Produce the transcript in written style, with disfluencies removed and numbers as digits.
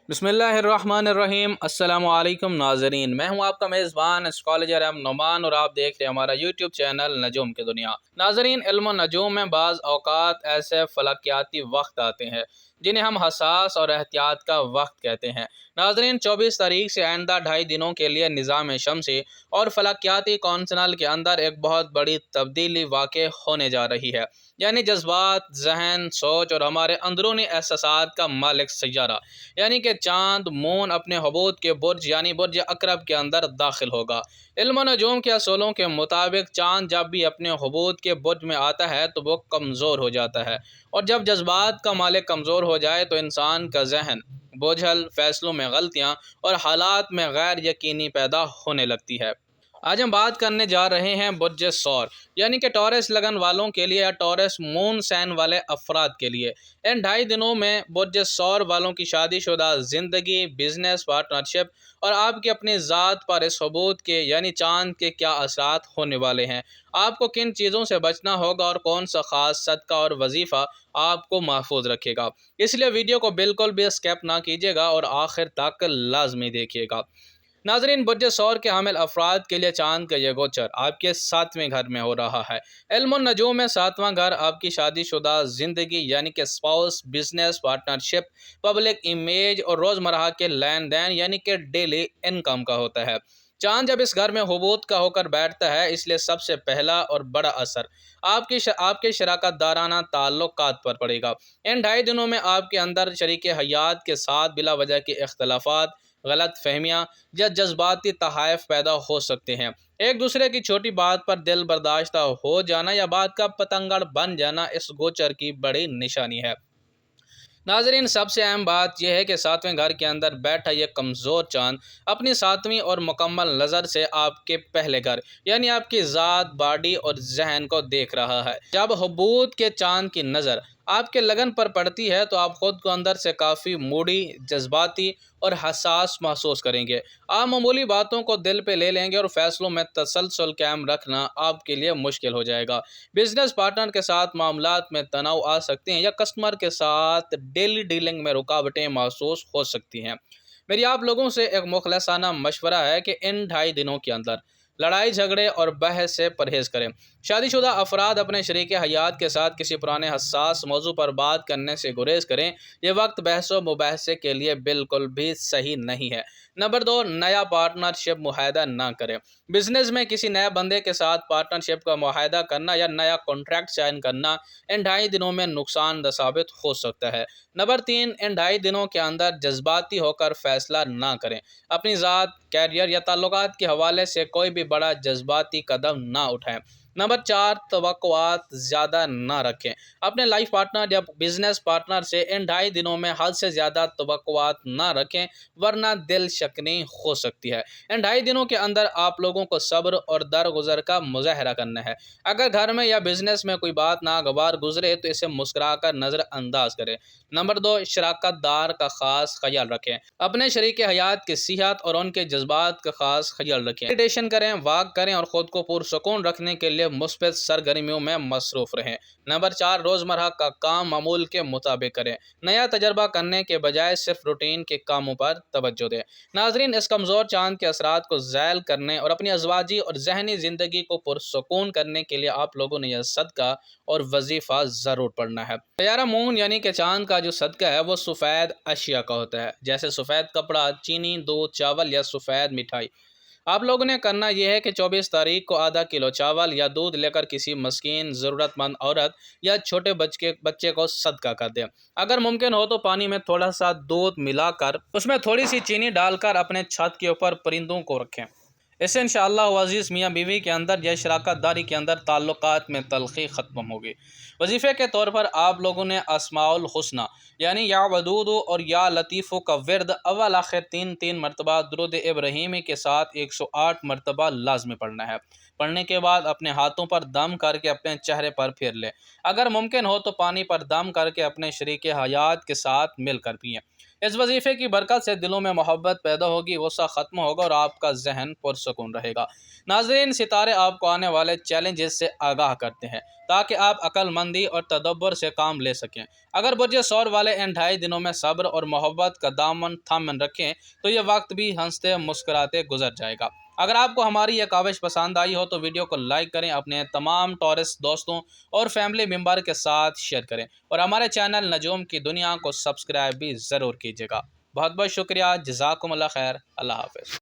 بسم اللہ الرحمن الرحیم۔ السلام علیکم ناظرین، میں ہوں آپ کا میزبان اسکالجر ایم نعمان اور آپ دیکھ رہے ہیں ہمارا یوٹیوب چینل نجوم کی دنیا۔ ناظرین، علم و نجوم میں بعض اوقات ایسے فلکیاتی وقت آتے ہیں جنہیں ہم حساس اور احتیاط کا وقت کہتے ہیں۔ ناظرین، 24 تاریخ سے آئندہ 2.5 دنوں کے لیے نظام شمسی اور فلکیاتی کونسل کے اندر ایک بہت بڑی تبدیلی واقع ہونے جا رہی ہے، یعنی جذبات، ذہن، سوچ اور ہمارے اندرونی احساسات کا مالک سیارہ یعنی کہ چاند مون اپنے حبوط کے برج یعنی برج عقرب کے اندر داخل ہوگا۔ علم و نجوم کے اصولوں کے مطابق چاند جب بھی اپنے حبوط کے برج میں آتا ہے تو وہ کمزور ہو جاتا ہے، اور جب جذبات کا مالک کمزور ہو جائے تو انسان کا ذہن بوجھل، فیصلوں میں غلطیاں اور حالات میں غیر یقینی پیدا ہونے لگتی ہے۔ آج ہم بات کرنے جا رہے ہیں برج ثور یعنی کہ ٹورس لگن والوں کے لیے یا ٹورس مون سائن والے افراد کے لیے۔ ان 2.5 دنوں میں برج ثور والوں کی شادی شدہ زندگی، بزنس پارٹنرشپ اور آپ کی اپنی ذات پر اس حبوط کے یعنی چاند کے کیا اثرات ہونے والے ہیں، آپ کو کن چیزوں سے بچنا ہوگا اور کون سا خاص صدقہ اور وظیفہ آپ کو محفوظ رکھے گا۔ اس لیے ویڈیو کو بالکل بھی اسکپ نہ کیجیے گا اور آخر تک لازمی دیکھیے گا۔ ناظرین، برج ثور کے حامل افراد کے لیے چاند کا یہ گوچر آپ کے 7ویں گھر میں ہو رہا ہے۔ علم النجوم میں 7واں گھر آپ کی شادی شدہ زندگی یعنی کہ spouse, business partnership, public image اور روزمرہ کے لین دین یعنی کہ ڈیلی انکم کا ہوتا ہے۔ چاند جب اس گھر میں حبوط کا ہو کر بیٹھتا ہے، اس لیے سب سے پہلا اور بڑا اثر آپ کے شراکت دارانہ تعلقات پر پڑے گا۔ ان 2.5 دنوں میں آپ کے اندر شریک حیات کے ساتھ بلا وجہ کے اختلافات، غلط فہمیاں یا جذباتی تحائف پیدا ہو سکتے ہیں۔ ایک دوسرے کی چھوٹی بات پر دل برداشتہ ہو جانا یا بات کا پتنگڑ بن جانا اس گوچر کی بڑی نشانی ہے۔ ناظرین، سب سے اہم بات یہ ہے کہ 7ویں گھر کے اندر بیٹھا یہ کمزور چاند اپنی 7ویں اور مکمل نظر سے آپ کے پہلے گھر یعنی آپ کی ذات، باڈی اور ذہن کو دیکھ رہا ہے۔ جب حبوط کے چاند کی نظر آپ کے لگن پر پڑتی ہے تو آپ خود کو اندر سے کافی موڈی، جذباتی اور حساس محسوس کریں گے۔ آپ معمولی باتوں کو دل پہ لے لیں گے اور فیصلوں میں تسلسل قائم رکھنا آپ کے لیے مشکل ہو جائے گا۔ بزنس پارٹنر کے ساتھ معاملات میں تناؤ آ سکتے ہیں یا کسٹمر کے ساتھ ڈیلی ڈیلنگ میں رکاوٹیں محسوس ہو سکتی ہیں۔ میری آپ لوگوں سے ایک مخلصانہ مشورہ ہے کہ ان 2.5 دنوں کے اندر لڑائی جھگڑے اور بحث سے پرہیز کریں۔ شادی شدہ افراد اپنے شریک حیات کے ساتھ کسی پرانے حساس موضوع پر بات کرنے سے گریز کریں۔ یہ وقت بحث و مباحثے کے لیے بالکل بھی صحیح نہیں ہے۔ نمبر 2، نیا پارٹنرشپ معاہدہ نہ کریں۔ بزنس میں کسی نئے بندے کے ساتھ پارٹنرشپ کا معاہدہ کرنا یا نیا کانٹریکٹ سائن کرنا ان 2.5 دنوں میں نقصان دہ ثابت ہو سکتا ہے۔ نمبر 3، ان 2.5 دنوں کے اندر جذباتی ہو کر فیصلہ نہ کریں۔ اپنی ذات، کیریئر یا تعلقات کے حوالے سے کوئی بھی بڑا جذباتی قدم نہ اٹھائیں۔ نمبر 4، توقعات زیادہ نہ رکھیں۔ اپنے لائف پارٹنر یا بزنس پارٹنر سے ان 2.5 دنوں میں حد سے زیادہ توقعات نہ رکھیں ورنہ دل شکنی ہو سکتی ہے۔ ان 2.5 دنوں کے اندر آپ لوگوں کو صبر اور درگزر کا مظاہرہ کرنا ہے۔ اگر گھر میں یا بزنس میں کوئی بات ناگوار گزرے تو اسے مسکرا کر نظر انداز کریں۔ نمبر 2، شراکت دار کا خاص خیال رکھیں۔ اپنے شریک حیات کی صحت اور ان کے جذبات کا خاص خیال رکھیں۔ میڈیٹیشن کریں، واک کریں اور خود کو پرسکون رکھنے کے لیے مثبت سرگرمیوں میں مصروف رہیں۔ نمبر 4، روزمرہ کا کام معمول کے مطابق کریں۔ نیا تجربہ کرنے کے بجائے صرف روٹین کے کاموں پر توجہ دیں۔ ناظرین، اس کمزور چاند کے اثرات کو ذیل کرنے اور اپنی ازواجی اور ذہنی زندگی کو پرسکون کرنے کے لیے آپ لوگوں نے یہ صدقہ اور وظیفہ ضرور پڑھنا ہے۔ سیارہ مون یعنی کہ چاند کا جو صدقہ ہے وہ سفید اشیاء کا ہوتا ہے، جیسے سفید کپڑا، چینی، دودھ، چاول یا سفید مٹھائی۔ آپ لوگوں نے کرنا یہ ہے کہ 24 تاریخ کو آدھا کلو چاول یا دودھ لے کر کسی مسکین، ضرورت مند عورت یا چھوٹے بچے کو صدقہ کر دیں۔ اگر ممکن ہو تو پانی میں تھوڑا سا دودھ ملا کر اس میں تھوڑی سی چینی ڈال کر اپنے چھت کے اوپر پرندوں کو رکھیں۔ اس سے انشاءاللہ عزیز میاں بیوی کے اندر یا شراکت داری کے اندر تعلقات میں تلخی ختم ہوگی۔ وظیفے کے طور پر آپ لوگوں نے اسماء الحسنی یعنی یا ودود اور یا لطیف کا ورد اول آخر 3 مرتبہ درود ابراہیمی کے ساتھ 108 مرتبہ لازمی پڑھنا ہے۔ پڑھنے کے بعد اپنے ہاتھوں پر دم کر کے اپنے چہرے پر پھیر لیں۔ اگر ممکن ہو تو پانی پر دم کر کے اپنے شریک حیات کے ساتھ مل کر پئیں۔ اس وظیفے کی برکت سے دلوں میں محبت پیدا ہوگی، غصہ ختم ہوگا اور آپ کا ذہن پرسکون رہے گا۔ ناظرین، ستارے آپ کو آنے والے چیلنجز سے آگاہ کرتے ہیں تاکہ آپ عقل مندی اور تدبر سے کام لے سکیں۔ اگر برج ثور والے ان 2.5 دنوں میں صبر اور محبت کا دامن تھامن رکھیں تو یہ وقت بھی ہنستے مسکراتے گزر جائے گا۔ اگر آپ کو ہماری یہ کاوش پسند آئی ہو تو ویڈیو کو لائک کریں، اپنے تمام ٹورس دوستوں اور فیملی ممبر کے ساتھ شیئر کریں اور ہمارے چینل نجوم کی دنیا کو سبسکرائب بھی ضرور کیجیے گا۔ بہت بہت شکریہ، جزاکم اللہ خیر، اللہ حافظ۔